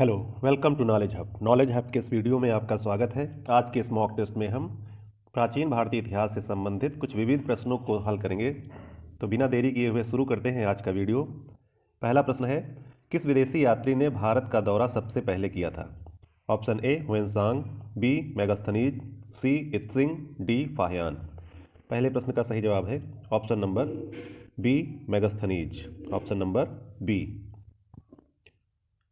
Hello, welcome to knowledge hub. Knowledge hub के इस video में आपका स्वागत है। आज के इस मॉक टेस्ट में हम प्राचीन भारतीय इतिहास से संबंधित कुछ विविध प्रश्नों को हल करेंगे। तो बिना देरी किए हुए शुरू करते हैं आज का वीडियो। पहला प्रश्न है, किस विदेशी यात्री ने भारत का दौरा सबसे पहले किया था? Option A Hiuen Tsang, B Megasthenes, C Itsing, D Fahien. पहले प्रश्न का सही जवाब है option number B Megasthenes. Option number B.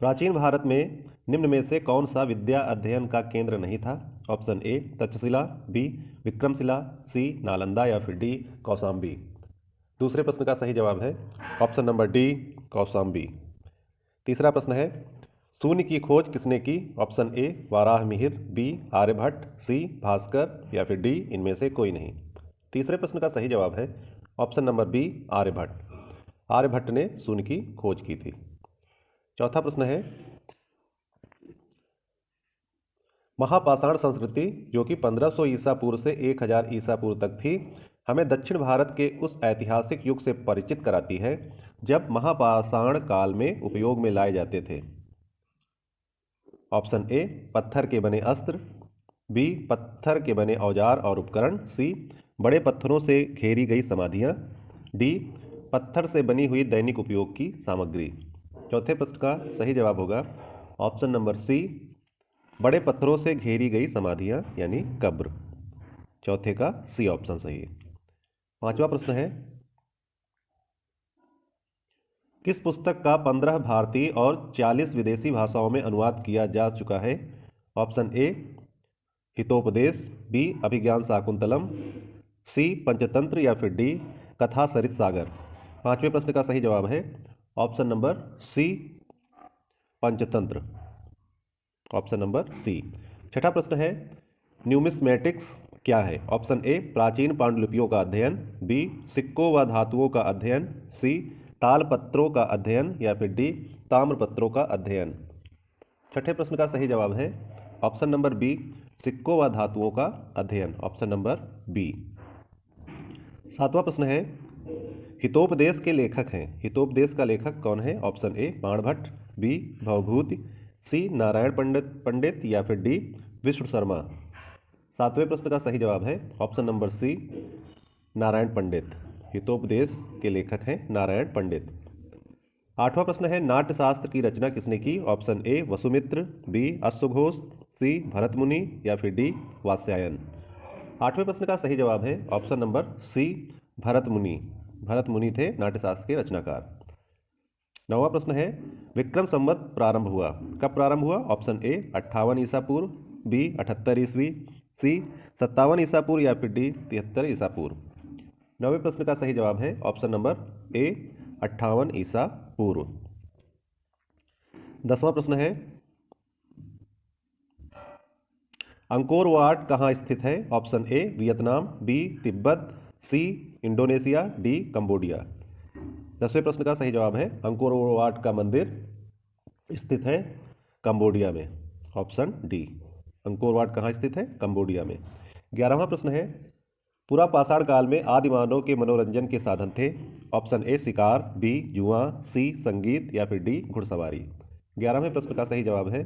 प्राचीन भारत में निम्न में से कौन सा विद्या अध्ययन का केंद्र नहीं था? Option A Takshashila, B Vikramshila, C Nalanda या फिर डी कौशाम्बी। दूसरे प्रश्न का सही जवाब है ऑप्शन नंबर डी कौशाम्बी। तीसरा प्रश्न है, शून्य की खोज किसने की? Option A Varahamihira, B Aryabhata, सी भास्कर या फिर डी इनमें से कोई नहीं। तीसरे प्रश्न का सही जवाब है option number B Aryabhata. Aryabhata ने शून्य की खोज की थी। चौथा प्रश्न है, महापाषाण संस्कृति जो कि 1500 ईसा पूर्व से 1000 ईसा पूर्व तक थी, हमें दक्षिण भारत के उस ऐतिहासिक युग से परिचित कराती है जब महापाषाण काल में उपयोग में लाए जाते थे। ऑप्शन ए पत्थर के बने अस्त्र, बी पत्थर के बने औजार और उपकरण, सी बड़े पत्थरों से घेरी गई समाधियां, डी पत्थर से बनी हुई दैनिक उपयोग की सामग्री। चौथे प्रश्न का सही जवाब होगा ऑप्शन नंबर सी बड़े पत्थरों से घेरी गई समाधियां यानी कब्र। चौथे का सी ऑप्शन सही है। पांचवा प्रश्न है, किस पुस्तक का 15 भारतीय और 40 विदेशी भाषाओं में अनुवाद किया जा चुका है? ऑप्शन ए हितोपदेश, बी अभिज्ञान शाकुंतलम, सी पंचतंत्र या फिर डी कथा सरित सागर। पांचवें प्रश्न का सही जवाब है option number C Panchatantra. Option number C. छठा प्रश्न है, न्यूमिस्मेटिक्स क्या है? ऑप्शन ए प्राचीन पांडुलिपियों का अध्ययन, बी सिक्कों व धातुओं का अध्ययन, सी तालपत्रों का अध्ययन या फिर डी ताम्रपत्रों का अध्ययन। छठे प्रश्न का सही जवाब है ऑप्शन नंबर बी सिक्कों व धातुओं का अध्ययन। Option number B. सातवां प्रश्न है, हितोपदेश के लेखक हैं। हितोपदेश का लेखक कौन है? Option A Banabhatta, B Bhavabhuti, C Narayan Pandit या फिर डी विष्णु शर्मा। सातवें प्रश्न का सही जवाब है ऑप्शन नंबर सी नारायण पंडित। हितोपदेश के लेखक हैं नारायण पंडित। आठवां प्रश्न है, नाट्यशास्त्र की रचना किसने की? ऑप्शन ए वसुमित्र, बी अश्वघोष, सी भरतमुनि या फिर डी वात्स्यायन। आठवें प्रश्न का सही जवाब है ऑप्शन नंबर सी भरतमुनि। भरतमुनि थे नाट्यशास्त्र के रचनाकार। नौवां प्रश्न है, विक्रम संवत प्रारंभ हुआ कब? प्रारंभ हुआ ऑप्शन ए 58 ईसा पूर्व, बी 78 ईस्वी, सी 57 ईसा पूर्व या फिर डी 73 ईसा पूर्व। नौवें प्रश्न का सही जवाब है ऑप्शन नंबर ए 58 ईसा पूर्व। 10वां प्रश्न है, अंकोर वाट कहाँ स्थित है? Option A Vietnam, B Tibet, C Indonesia, D Cambodia. 10वें प्रश्न का सही जवाब है अंकोर वाट का मंदिर स्थित है कंबोडिया में। Option D. अंकोर वाट कहाँ स्थित है? कंबोडिया में। 11वां प्रश्न है, पूरा पाषाण काल में आदि मानव के मनोरंजन के साधन थे। ऑप्शन ए शिकार, बी जुआ, सी संगीत या फिर डी घुड़सवारी। 11वें प्रश्न का सही जवाब है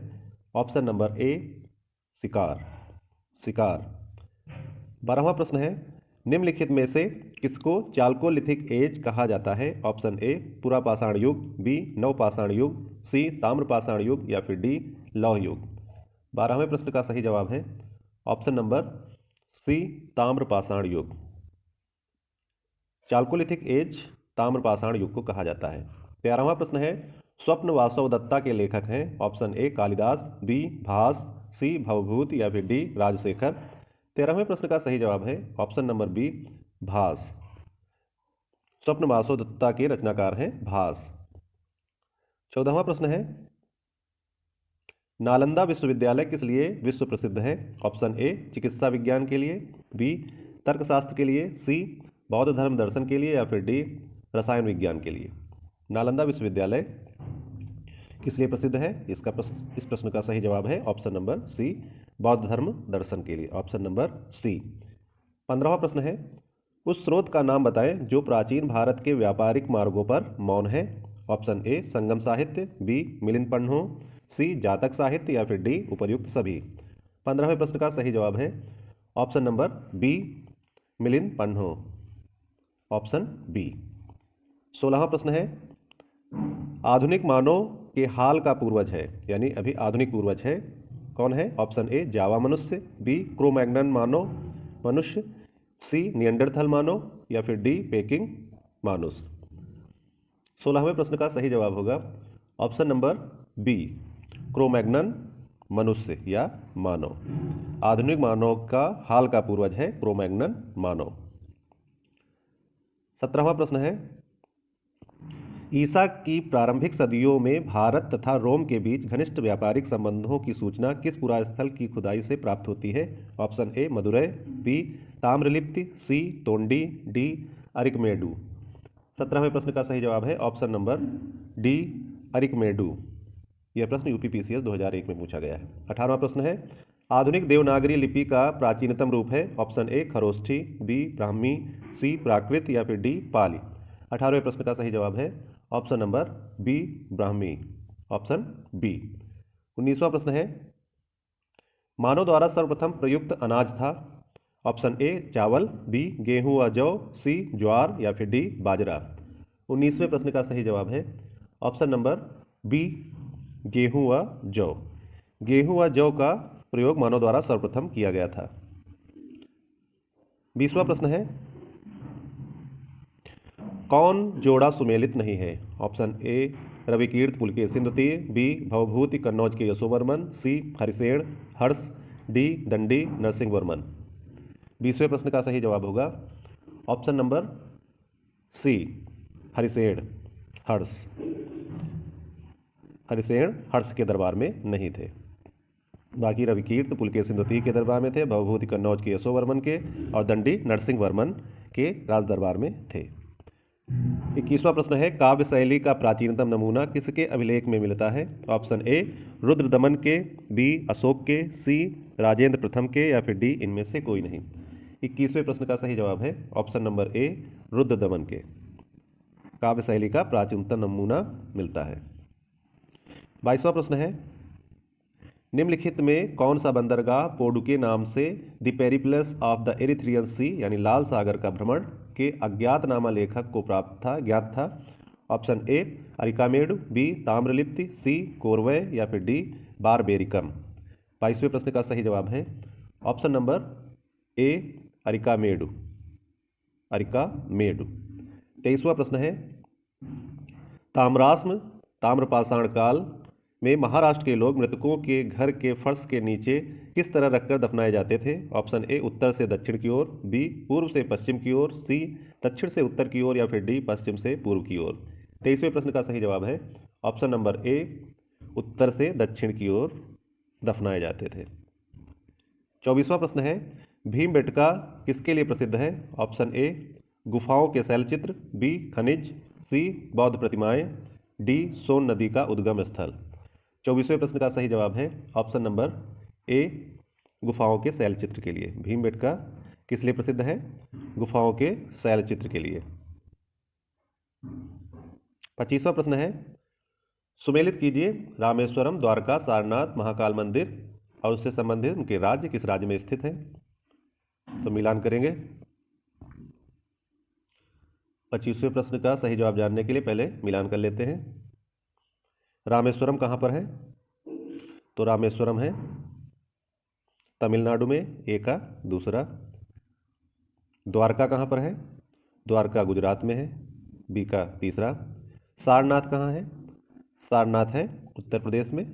ऑप्शन नंबर ए शिकार। शिकार। 12वां प्रश्न है, निम्नलिखित में से किसको चाल्कोलिथिक एज कहा जाता है? ऑप्शन ए पुरा पाषाण युग, बी नवपाषाण युग, सी ताम्रपाषाण युग या फिर डी लौह युग। 12वें प्रश्न का सही जवाब है ऑप्शन नंबर सी ताम्रपाषाण युग। चाल्कोलिथिक एज ताम्रपाषाण युग को कहा जाता है। 13वां प्रश्न है, स्वप्न वासव दत्ता के लेखक हैं। ऑप्शन ए कालिदास, बी भास, सी भवभूति या फिर डी राजशेखर। 13वें प्रश्न का सही जवाब है ऑप्शन नंबर बी भास। स्वप्न वासव दत्ता के रचनाकार हैं भास। 14वां प्रश्न है, नालंदा विश्वविद्यालय किस लिए विश्व प्रसिद्ध है? ऑप्शन ए चिकित्सा विज्ञान के लिए, बी तर्कशास्त्र के लिए, सी बौद्ध धर्म दर्शन के लिए या फिर डी रसायन विज्ञान के लिए। नालंदा विश्वविद्यालय किस लिए प्रसिद्ध है? इस प्रश्न का सही जवाब है ऑप्शन नंबर सी बौद्ध धर्म दर्शन के लिए। ऑप्शन नंबर सी। 15वां प्रश्न है, उस स्रोत का नाम बताएं जो प्राचीन भारत के व्यापारिक मार्गों पर मौन है। ऑप्शन ए संगम साहित्य, बी मिलिंद पन्हो, सी जातक साहित्य या फिर डी उपर्युक्त सभी। 15वें प्रश्न का सही जवाब है option number B Milinda Panho, option B. 16वां प्रश्न है आधुनिक मानव के हाल का पूर्वज है, यानी अभी आधुनिक पूर्वज है, कौन है? ऑप्शन ए जावा मनुष्य, बी क्रोमैग्नन मानव मनुष्य, सी नियंडरथल मानव या फिर डी पेकिंग मानुस। 16वें प्रश्न का सही जवाब होगा ऑप्शन नंबर बी क्रोमैग्नन मनुष्य या मानव। आधुनिक मानव का हाल का पूर्वज है क्रोमैग्नन मानव। 17वां प्रश्न है ईसा की प्रारंभिक सदियों में भारत तथा रोम के बीच घनिष्ठ व्यापारिक संबंधों की सूचना किस पुरास्थल की खुदाई से प्राप्त होती है? Option A Madurai, B Tamralipti, C Tondi, D Arikamedu. 17वें प्रश्न का सही जवाब है ऑप्शन नंबर डी अरिकमेडु। यह प्रश्न यूपीपीसीएस 2001 में पूछा गया है। 18वां प्रश्न है आधुनिक देवनागरी लिपि का प्राचीनतम रूप है? Option A Kharosthi, B Brahmi, C Prakrit या फिर डी पाली। 18वें प्रश्न का सही जवाब है option number B Brahmi, option B. 19वां प्रश्न है मानव द्वारा सर्वप्रथम प्रयुक्त अनाज था? ऑप्शन ए चावल, बी गेहूं व जौ, सी ज्वार या फिर डी बाजरा। 19वें प्रश्न का सही जवाब है ऑप्शन नंबर बी गेहूं व जौ। गेहूं व जौ का प्रयोग मानव द्वारा सर्वप्रथम किया गया था। 20वां प्रश्न है कौन जोड़ा सुमेलित नहीं है? ऑप्शन ए रविकीर्त पुलकेशिन द्वितीय, बी भवभूति कन्नौज के यशोवर्मन, सी हरिसेन हर्ष, डी दंडी नरसिंह वर्मन। 20वें प्रश्न का सही जवाब होगा ऑप्शन नंबर सी हरिसेन हर्ष। हरिसेन हर्ष के दरबार में नहीं थे, बाकी रविकीर्त पुलकेशिन द्वितीय के दरबार में थे, भवभूति कन्नौज के यशोवर्मन के और दंडी नरसिंह वर्मन के राज दरबार में थे। 21वां प्रश्न है काव्य शैली का प्राचीनतम नमूना किसके अभिलेख में मिलता है? ऑप्शन ए रुद्रदमन के, बी अशोक के, सी राजेंद्र प्रथम के या फिर डी इनमें से कोई नहीं। 21वें प्रश्न का सही जवाब है ऑप्शन नंबर ए रुद्रदमन के काव्य शैली का प्राचीनतम नमूना मिलता है। 22वां प्रश्न है निम्नलिखित में कौन सा बंदरगाह पोर्डुके नाम से the Periplus of the Erythraean Sea यानी लाल सागर का भ्रमण के अज्ञातनामा लेखक को ज्ञात था? Option A Arikamedu, B Tamralipti, C Korvai या फिर डी बारबेरिकम। 22वें प्रश्न का सही जवाब है option number A Arikamedu, Arikamedu. 23वां प्रश्न है ताम्राश्म ताम्रपाषाण काल में महाराष्ट्र के लोग मृतकों के घर के फर्श के नीचे किस तरह रखकर दफनाए जाते थे? ऑप्शन ए उत्तर से दक्षिण की ओर, बी पूर्व से पश्चिम की ओर, सी दक्षिण से उत्तर की ओर या फिर डी पश्चिम से पूर्व की ओर। 23वें प्रश्न का सही जवाब है ऑप्शन नंबर ए उत्तर से दक्षिण की ओर दफनाए जाते थे। 24वां प्रश्न है भीमबेटका किसके लिए प्रसिद्ध है? ऑप्शन ए गुफाओं के शैलचित्र, बी खनिज, सी बौद्ध प्रतिमाएं, डी सोन नदी का उद्गम स्थल। 24वें प्रश्न का सही जवाब है ऑप्शन नंबर ए गुफाओं के शैलचित्र के लिए। भीमबेटका किस लिए प्रसिद्ध है? गुफाओं के शैलचित्र के लिए। 25वां प्रश्न है सुमेलित कीजिए रामेश्वरम, द्वारका, सारनाथ, महाकाल मंदिर और उससे संबंधित उनके राज्य किस राज्य में स्थित है? तो मिलान करेंगे। 25वें प्रश्न का सही जवाब जानने के लिए पहले मिलान कर लेते हैं। रामेश्वरम कहाँ पर है? तो रामेश्वरम है तमिलनाडु में, ए का दूसरा। द्वारका कहाँ पर है? द्वारका गुजरात में है, बी का तीसरा। सारनाथ कहाँ है? सारनाथ है उत्तर प्रदेश में,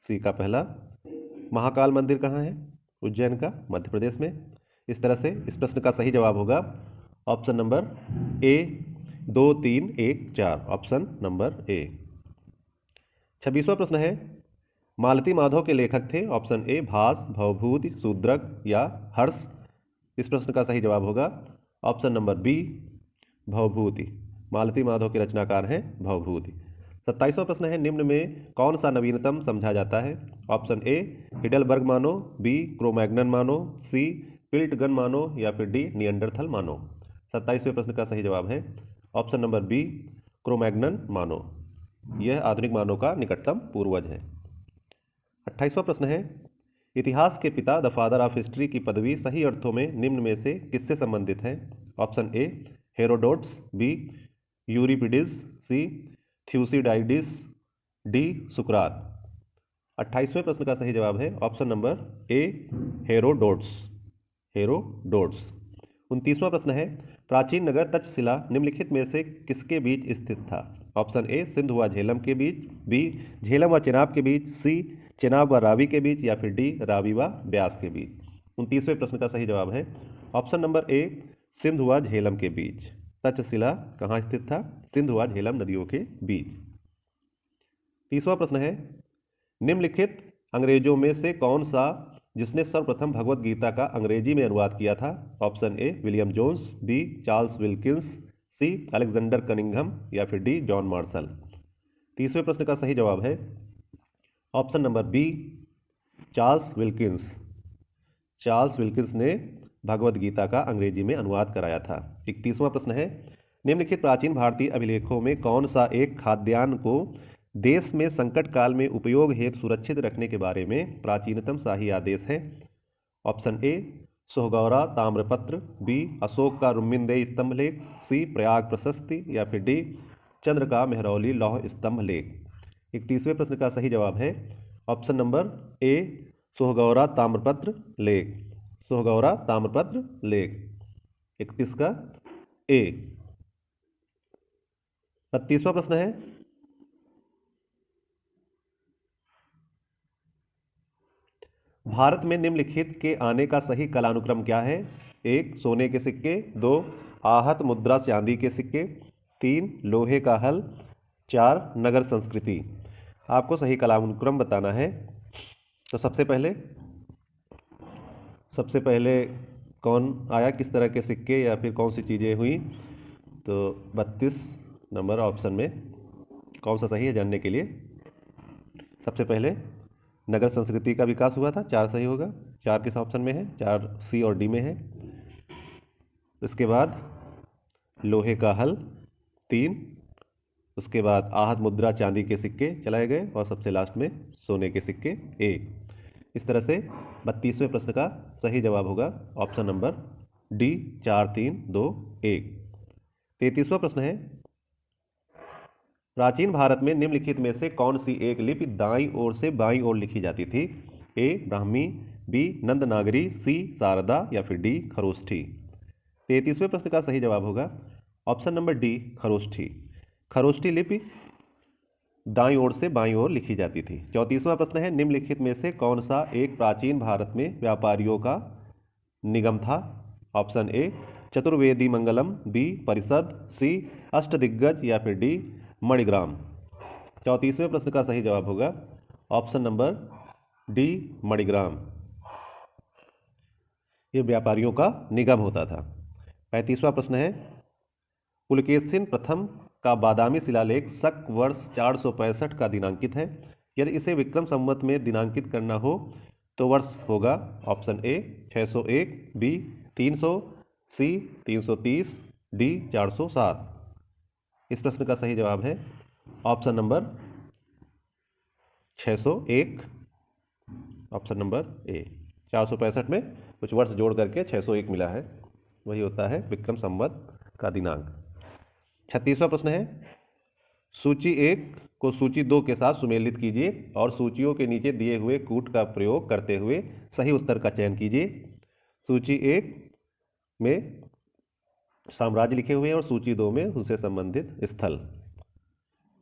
सी का पहला। महाकाल मंदिर कहाँ है? उज्जैन का मध्य प्रदेश में। इस तरह से इस प्रश्न का सही जवाब होगा option number A 2 3 1 4, option number A. 26वां प्रश्न है मालती माधव के लेखक थे? ऑप्शन ए भास, भवभूति, शूद्रक या हर्ष। इस प्रश्न का सही जवाब होगा option number B Bhavabhuti. Malati Madhav के रचनाकार हैं भवभूति। 27वां प्रश्न है निम्न में कौन सा नवीनतम समझा जाता है? ऑप्शन ए हिडलबर्ग मानो, बी क्रोमैग्नन मानो, सी पिल्टगन मानो या फिर डी नियंडरथल मानो। 27वें प्रश्न का सही जवाब है ऑप्शन नंबर बी क्रोमैग्नन मानो। यह आधुनिक मानव का निकटतम पूर्वज है। 28वां प्रश्न है, इतिहास के पिता द फादर ऑफ हिस्ट्री की पदवी सही अर्थों में निम्न में से किससे संबंधित है? Option A Herodotus, B Euripides, C Thucydides, D Socrates. 28वें प्रश्न का सही जवाब है option number A Herodotus, Herodotus. 29वां प्रश्न है, प्राचीन नगर तक्षशिला निम्नलिखित में से किसके बीच स्थित था? ऑप्शन ए सिंधु व झेलम के बीच, बी झेलम व चेनाब के बीच, सी चेनाब व रावी के बीच, या फिर डी रावी व ब्यास के बीच। 29वें प्रश्न का सही जवाब है ऑप्शन नंबर ए सिंधु व झेलम के बीच। तक्षशिला कहाँ स्थित था? सिंधु व झेलम नदियों के बीच। 30वां प्रश्न है, निम्नलिखित अंग्रेजों में से कौन सा जिसने सर्वप्रथम भगवत गीता का अंग्रेजी में अनुवाद किया था? Option A William Jones, B Charles Wilkins, C Alexander Cunningham, या फिर डी जॉन मार्शल। 30वें प्रश्न का सही जवाब है option number B Charles Wilkins. Charles Wilkins ने भगवत गीता का अंग्रेजी में अनुवाद कराया था। 31वां प्रश्न है, निम्नलिखित प्राचीन भारतीय अभिलेखों में कौन सा एक खाद्यान्न को देश में संकट काल में उपयोग हेतु सुरक्षित रखने के बारे में प्राचीनतम शाही आदेश है? ऑप्शन ए सोहगौरा ताम्रपत्र, बी अशोक का रुम्मिनदेही स्तंभ लेख, सी प्रयाग प्रशस्ति, या फिर डी चंद्र का मेहरौली लौह स्तंभ लेख। 31वें प्रश्न का सही जवाब है ऑप्शन नंबर ए सोहगौरा ताम्रपत्र लेख, सोहगौरा ताम्रपत्र लेख। 31 का ए। 32वां प्रश्न है, भारत में निम्नलिखित के आने का सही कालानुक्रम क्या है? 1 सोने के सिक्के, 2 आहत मुद्रा चांदी के सिक्के, 3 लोहे का हल, 4 नगर संस्कृति। आपको सही कालानुक्रम बताना है। तो सबसे पहले कौन आया, किस तरह के सिक्के या फिर कौन सी चीज़ें हुई? तो 32 नंबर ऑप्शन में कौन सा सही है जानने के लिए सबसे पहले नगर संस्कृति का विकास हुआ था। 4 सही होगा। 4 किस ऑप्शन में है? 4 सी और डी में है। उसके बाद लोहे का हल 3, उसके बाद आहत मुद्रा चांदी के सिक्के चलाए गए, और सबसे लास्ट में सोने के सिक्के ए। इस तरह से 32वें प्रश्न का सही जवाब होगा ऑप्शन नंबर डी 4 3 2 1। 33वां प्रश्न है, प्राचीन भारत में निम्नलिखित में से कौन सी एक लिपि दाईं ओर से बाईं ओर लिखी जाती थी? ए ब्राह्मी, बी नंदनागरी, सी शारदा, या फिर डी खरोष्ठी। 33वें प्रश्न का सही जवाब होगा option number D Kharosthi. Kharosthi लिपि दाईं ओर से बाईं ओर लिखी जाती थी। 34वां प्रश्न है, निम्नलिखित में से कौन सा एक प्राचीन भारत में व्यापारियों का निगम था? Option A Chaturvedi Mangalam, B परिषद, सी अष्टदिग्गज, या फिर डी मणिग्राम। 34वें प्रश्न का सही जवाब होगा ऑप्शन नंबर डी मणिग्राम। ये व्यापारियों का निगम होता था। 35वां प्रश्न है, पुलकेशिन प्रथम का बादामी शिलालेख शक वर्ष 465 का दिनांकित है। यदि इसे विक्रम संवत में दिनांकित करना हो तो वर्ष होगा option A 601, B 300, C 330, D 407। इस प्रश्न का सही जवाब है option number 601, option number A. 465 में कुछ वर्ष जोड़ करके 601 मिला है, वही होता है विक्रम संवत का दिनांक। 36वां प्रश्न है, सूची 1 को सूची 2 के साथ सुमेलित कीजिए और सूचियों के नीचे दिए हुए कूट का प्रयोग करते हुए सही उत्तर का चयन कीजिए। सूची 1 में साम्राज्य लिखे हुए हैं और सूची 2 में उनसे संबंधित स्थल।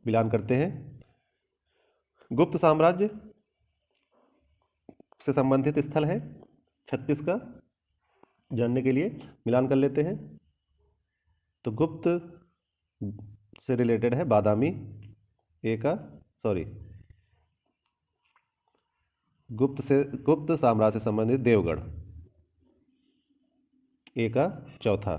मिलान करते हैं। गुप्त साम्राज्य से संबंधित स्थल है 36 का, जानने के लिए मिलान कर लेते हैं। तो गुप्त से रिलेटेड है बादामी गुप्त साम्राज्य से संबंधित देवगढ़ ए का चौथा।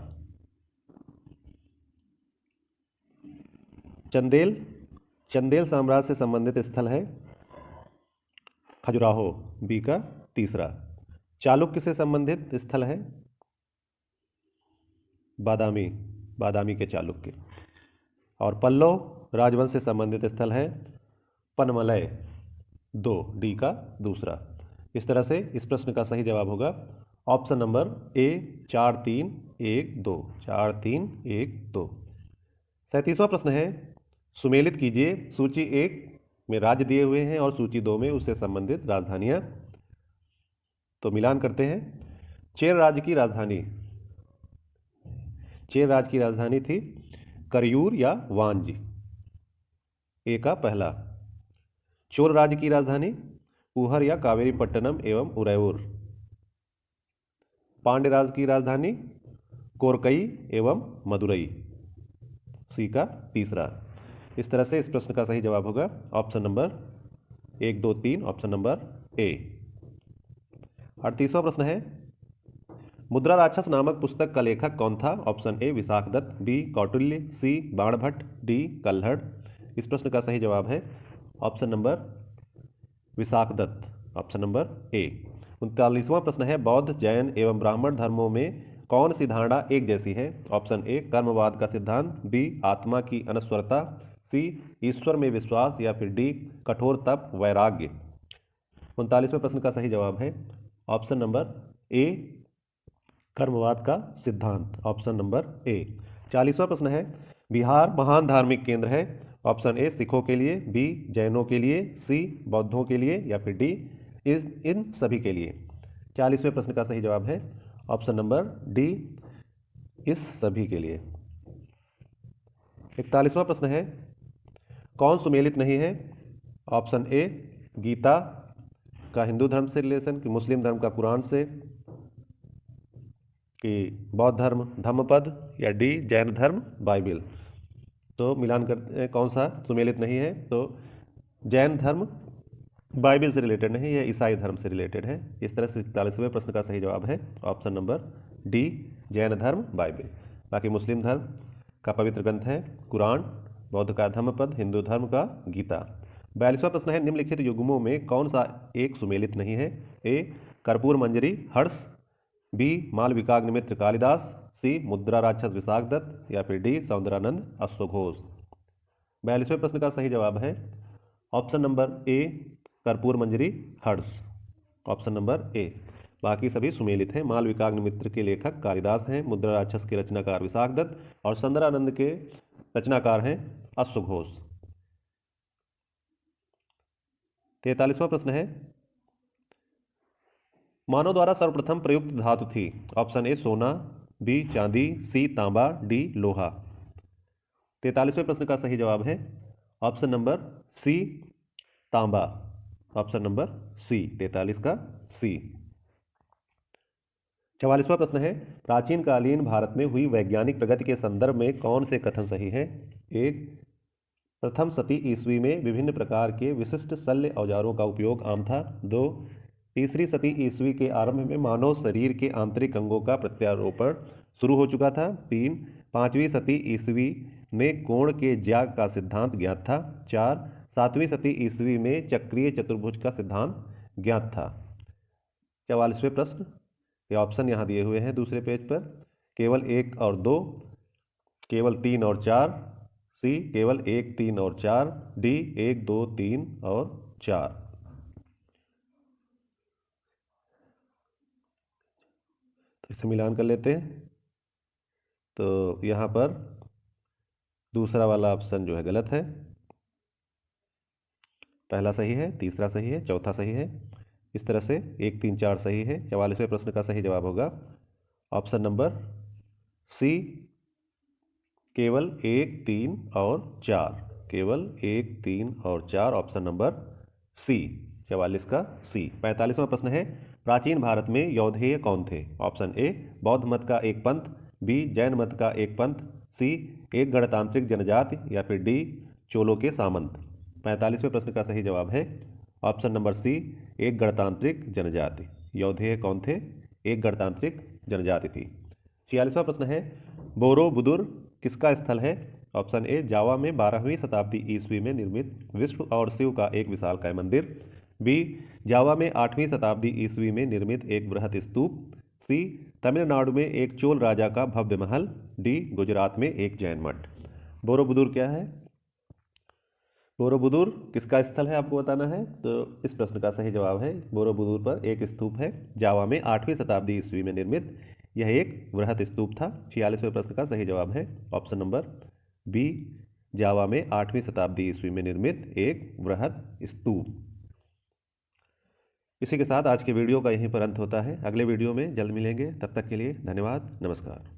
चंदेल साम्राज्य से संबंधित स्थल है खजुराहो बी का तीसरा। चालुक्य से संबंधित स्थल है बादामी के चालुक्य। और पल्लव राजवंश से संबंधित स्थल है पनमलय 2, डी का दूसरा। इस तरह से इस प्रश्न का सही जवाब होगा ऑप्शन नंबर ए 4 3 1 2, 4 3 1 2। 37वां प्रश्न है, सुमेलित कीजिए सूची 1 में राज्य दिए हुए हैं और सूची 2 में उससे संबंधित राजधानियां। तो मिलान करते हैं। चेर राज्य की राजधानी, चेर राज्य की राजधानी थी करयूर या वांजी, ए का पहला। चोल राज्य की राजधानी उहर या कावेरीपट्टनम एवं उरैयूर। पांड्य राज्य की राजधानी कोरकई एवं मदुरई, सी का तीसरा। इस तरह से इस प्रश्न का सही जवाब होगा option number 1 2 3, option number A. 38वां प्रश्न है, मुद्रा राक्षस नामक पुस्तक का लेखक कौन था? Option A Vishakhadatta, B Kautilya, C Banabhatta, D Kalhana. इस प्रश्न का सही जवाब है option number Vishakhadatta, option number A. 39वां प्रश्न है, बौद्ध, जैन एवं ब्राह्मण धर्मों में कौन सी धारणा एक जैसी है? ऑप्शन ए कर्मवाद का सिद्धांत, बी आत्मा की अनश्वरता, सी ईश्वर में विश्वास या फिर डी कठोर तप वैराग्य। 39वें प्रश्न का सही जवाब है ऑप्शन नंबर ए कर्मवाद का सिद्धांत, ऑप्शन नंबर ए। 40वां प्रश्न है, बिहार महान धार्मिक केंद्र है? ऑप्शन ए सिखों के लिए, बी जैनों के लिए, सी बौद्धों के लिए या फिर डी इन सभी के लिए। 40वें प्रश्न का सही जवाब है ऑप्शन नंबर डी इस सभी के लिए। 41वां प्रश्न है, कौन सुमेलित नहीं है? ऑप्शन ए गीता का हिंदू धर्म से रिलेशन, कि मुस्लिम धर्म का कुरान से, कि बौद्ध धर्म धम्मपद या डी जैन धर्म बाइबिल। तो मिलान करते हैं कौन सा सुमेलित नहीं है। तो जैन धर्म बाइबिल से रिलेटेड नहीं, यह ईसाई धर्म से रिलेटेड है। इस तरह से 41वें प्रश्न का सही जवाब है ऑप्शन नंबर डी जैन धर्म बाइबिल। बाकी मुस्लिम धर्म का पवित्र ग्रंथ है कुरान, बौद्ध का धम्मपद, हिंदू धर्म का गीता। 42वां प्रश्न है, निम्नलिखित युग्मों में कौन सा एक सुमेलित नहीं है? ए कर्पूर मंजरी हर्ष, बी मालविकाग्निमित्र कालिदास, सी मुद्रा राक्षस विशाखदत्त या फिर डी सौंदरानंद अश्वघोष। 42वें प्रश्न का सही जवाब है ऑप्शन नंबर ए कर्पूर मंजरी हर्ष, ऑप्शन नंबर ए। बाकी सभी सुमेलित हैं। मालविकाग्निमित्र के लेखक कालिदास हैं, मुद्रा राक्षस के रचनाकार विशाखदत्त और सौंदरानंद के रचनाकार हैं अश्वघोष। 43वां प्रश्न है, मानव द्वारा सर्वप्रथम प्रयुक्त धातु थी? ऑप्शन ए सोना, बी चांदी, सी तांबा, डी लोहा। 43वें प्रश्न का सही जवाब है ऑप्शन नंबर सी तांबा, ऑप्शन नंबर सी, 43 का सी। 44वां प्रश्न है, प्राचीन कालीन भारत में हुई वैज्ञानिक प्रगति के संदर्भ में कौन से कथन सही है? एक प्रथम शती ईस्वी में विभिन्न प्रकार के विशिष्ट शल्य औजारों का उपयोग आम था। 2 तीसरी शती ईस्वी के आरंभ में मानव शरीर के आंतरिक अंगों का प्रत्यारोपण शुरू हो चुका था। 3 पाँचवीं शती ईस्वी में कोण के ज्या का सिद्धांत ज्ञात था। 4 सातवीं शती ईस्वी में चक्रीय चतुर्भुज का सिद्धांत ज्ञात था। 44वें प्रश्न, ये ऑप्शन यहाँ दिए हुए हैं दूसरे पेज पर। केवल 1 और 2, केवल 3 और 4, सी केवल 1 3 और 4, डी 1 2 3 और 4। तो इसे मिलान कर लेते हैं। तो यहाँ पर दूसरा वाला ऑप्शन जो है गलत है, पहला सही है, तीसरा सही है, चौथा सही है। इस तरह से 1 3 4 सही है। 44वें प्रश्न का सही जवाब होगा ऑप्शन नंबर सी केवल 1 3 और 4, केवल 1 3 और 4, ऑप्शन नंबर सी, 44 का सी। 45वां प्रश्न है, प्राचीन भारत में यौधेय कौन थे? ऑप्शन ए बौद्ध मत का एक पंथ, बी जैन मत का एक पंथ, सी एक गणतांत्रिक जनजाति या फिर डी चोलों के सामंत। 45वें प्रश्न का सही जवाब है ऑप्शन नंबर सी एक गणतांत्रिक जनजाति। यौधेय कौन थे? एक गणतांत्रिक जनजाति थी। 46वां प्रश्न है, बोरोबुदुर किसका स्थल है? ऑप्शन ए जावा में 12वीं शताब्दी ईस्वी में निर्मित विष्णु और शिव का एक विशालकाय मंदिर, बी जावा में 8वीं शताब्दी ईस्वी में निर्मित एक बृहत स्तूप, सी तमिलनाडु में एक चोल राजा का भव्य महल, डी गुजरात में एक जैन मठ। बोरोबुदुर क्या है? बोरोबुदुर किसका स्थल है आपको बताना है। तो इस प्रश्न का सही जवाब है बोरोबुदुर पर एक स्तूप है जावा में 8वीं शताब्दी ईस्वी में निर्मित। यह एक वृहत स्तूप था। 46वें प्रश्न का सही जवाब है ऑप्शन नंबर बी, जावा में 8वीं शताब्दी ईस्वी में निर्मित एक वृहत स्तूप। इसी के साथ आज के वीडियो का यहीं पर अंत होता है। अगले वीडियो में जल्द मिलेंगे, तब तक के लिए धन्यवाद, नमस्कार।